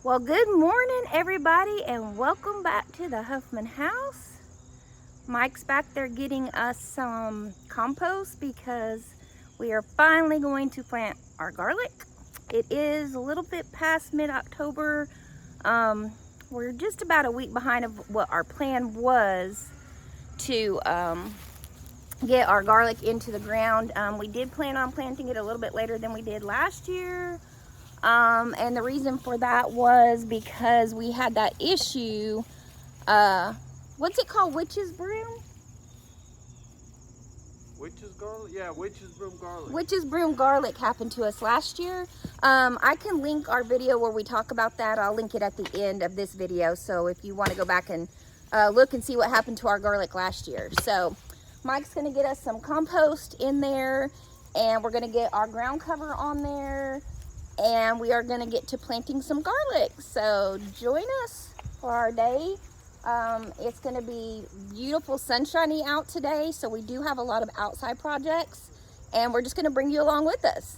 Well, good morning, everybody, and welcome back to the Huffman house. Mike's back there getting us some compost because we are finally going to plant our garlic. It is a little bit past mid-October. We're just about a week behind of what our plan was to get our garlic into the ground. We did plan on planting it a little bit later than we did last year. And the reason for that was because we had that issue, what's it called, witch's broom? Witch's garlic? Yeah, witch's broom garlic. Witch's broom garlic happened to us last year. I can link our video where we talk about that. I'll link it at the end of this video. So if you want to go back and look and see what happened to our garlic last year. So Mike's going to get us some compost in there, and we're going to get our ground cover on there. And we are going to get to planting some garlic. So join us for our day. It's going to be beautiful, sunshiny out today. So we do have a lot of outside projects, and we're just going to bring you along with us.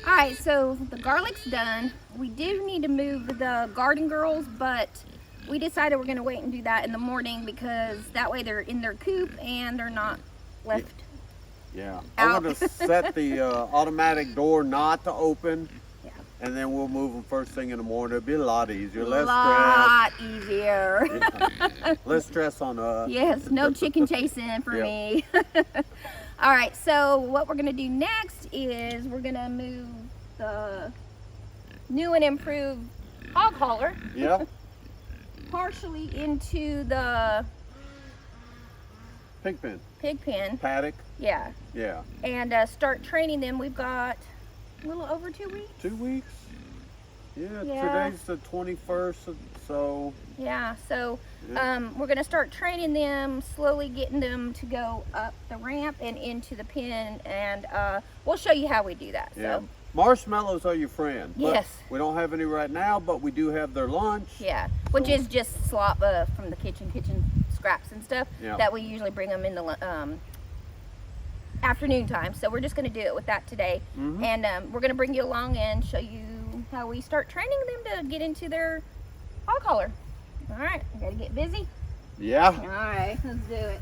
Alright, so the garlic's done. We do need to move the garden girls, but we decided we're going to wait and do that in the morning because that way they're in their coop and they're not left Yeah, out. I'm going to set the automatic door not to open, Yeah. and then we'll move them first thing in the morning. It'll be a lot easier, A less lot easier. stress. Yeah. Less stress on us. Yes, no chicken chasing for me. Alright, so what we're going to do next is we're going to move the new and improved Hog Hauler Yeah, partially into the pig pen, pig pen. paddock. Yeah, Yeah, and start training them. We've got a little over 2 weeks. 2 weeks. Yeah, Yeah. today's the 21st, so Yeah, so yeah. we're going to start training them, slowly getting them to go up the ramp and into the pen, and we'll show you how we do that. Yeah. So Marshmallows are your friend. But Yes. we don't have any right now, but we do have their lunch. yeah, which is just slop from the kitchen scraps and stuff Yeah. that we usually bring them in the afternoon time. So we're just going to do it with that today. Mhm. And we're going to bring you along and show you how we start training them to get into their hog hauler. All right, we got to get busy. Yeah. All right, let's do it.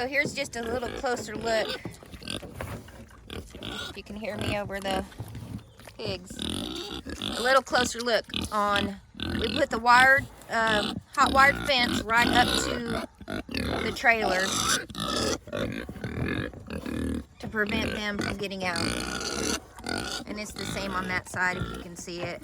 So here's just a little closer look. If you can hear me over the pigs. A little closer look on, we put the wired, hot wired fence right up to the trailer to prevent them from getting out. And it's the same on that side if you can see it.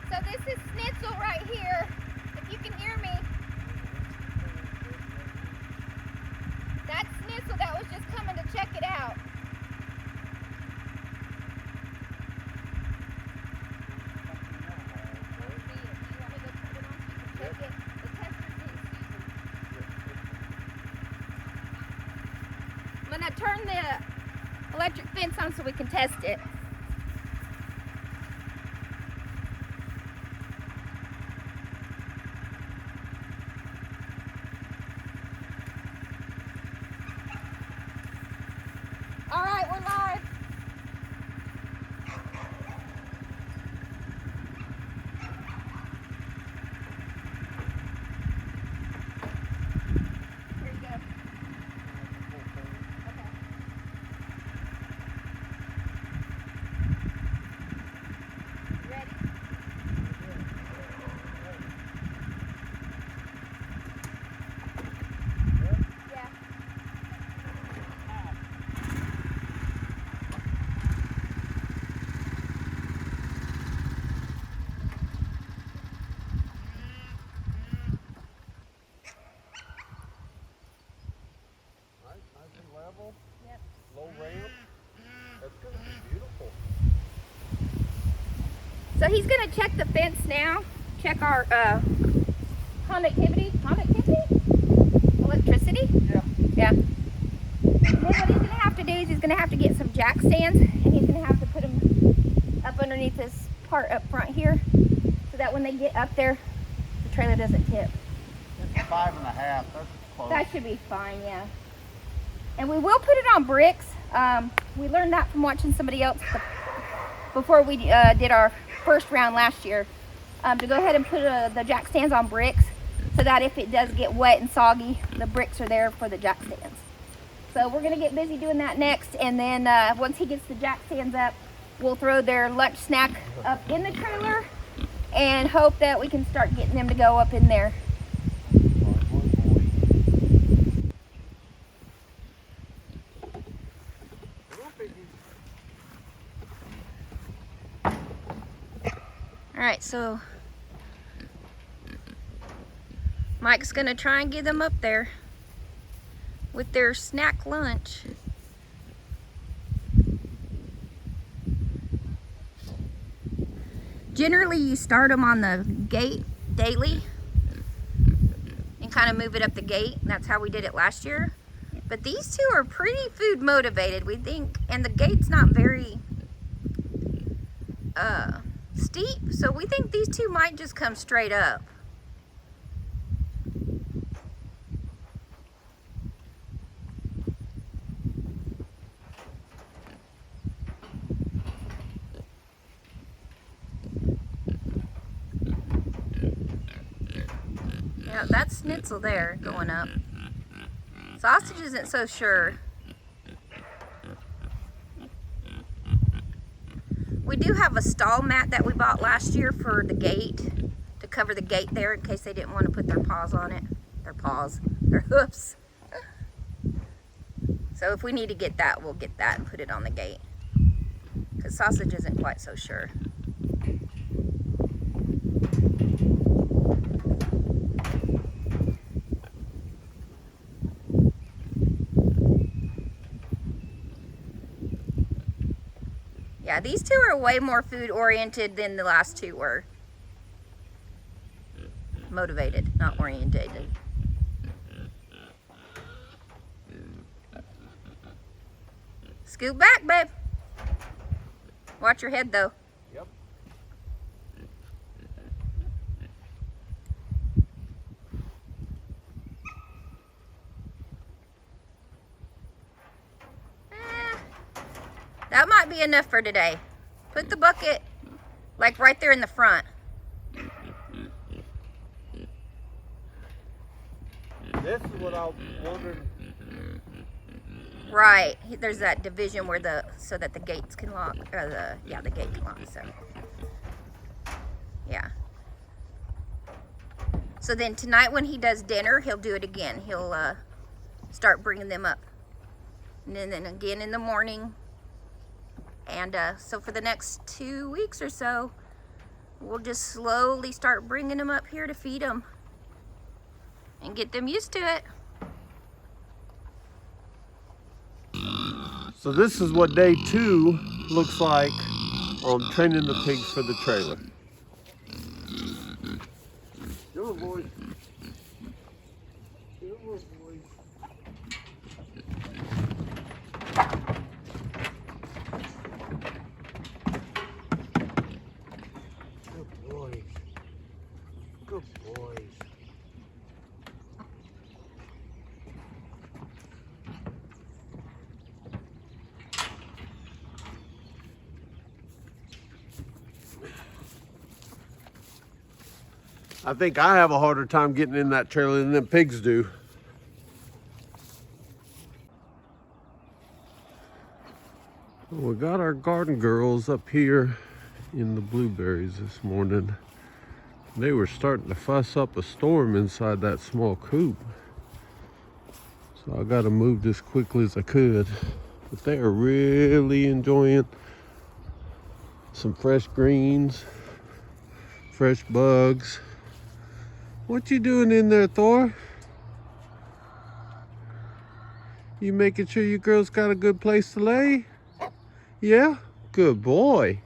So this is Schnitzel right here, if you can hear me. That's Schnitzel that was just coming to check it out. I'm gonna turn the electric fence on so we can test it. All right, we're live. Here you go. Okay. You ready? Yeah. Nice and level. Yep. Low ramp. That's gonna be beautiful. So he's gonna check the fence now. Check our conductivity. Electricity? Yeah. Yeah. And then what he's gonna have to do is he's gonna have to get some jack stands, and he's gonna have to put them up underneath this part up front here, so that when they get up there, the trailer doesn't tip. It's 5.5. That's close. That should be fine, yeah. And we will put it on bricks. We learned that from watching somebody else before we did our first round last year, to go ahead and put the jack stands on bricks, so that if it does get wet and soggy, the bricks are there for the jack stands. So we're gonna get busy doing that next, and then once he gets the jack stands up, we'll throw their lunch snack up in the trailer and hope that we can start getting them to go up in there. All right, so Mike's gonna try and get them up there with their snack lunch. Generally, you start them on the gate daily and kind of move it up the gate. That's how we did it last year. But these two are pretty food motivated, we think, and the gate's not very steep, so we think these two might just come straight up. Yeah, that's Schnitzel there going up. Sausage isn't so sure. We do have a stall mat that we bought last year for the gate to cover the gate there in case they didn't want to put their paws on it. Their hoofs. So if we need to get that, we'll get that and put it on the gate. Because Sausage isn't quite so sure. Yeah, these two are way more food oriented than the last two were. Motivated, not orientated. Scoot back, babe. Watch your head, though. Yep. That might be enough for today. Put the bucket, like, right there in the front. This is what I wondered. Right. There's that division where so that the gates can lock, or the gate can lock, so. Yeah. So then tonight when he does dinner, he'll do it again. He'll start bringing them up. And then again in the morning. And so for the next 2 weeks or so, we'll just slowly start bringing them up here to feed them. And get them used to it. So this is what day 2 looks like on training the pigs for the trailer. Come on, boys. Come on, boys. Good boys. Good boys. I think I have a harder time getting in that trailer than them pigs do. We got our garden girls up here in the blueberries this morning. They were starting to fuss up a storm inside that small coop. So I got to move this quickly as I could. But they are really enjoying some fresh greens, fresh bugs. What you doing in there, Thor? You making sure you girls got a good place to lay? Yeah? Good boy.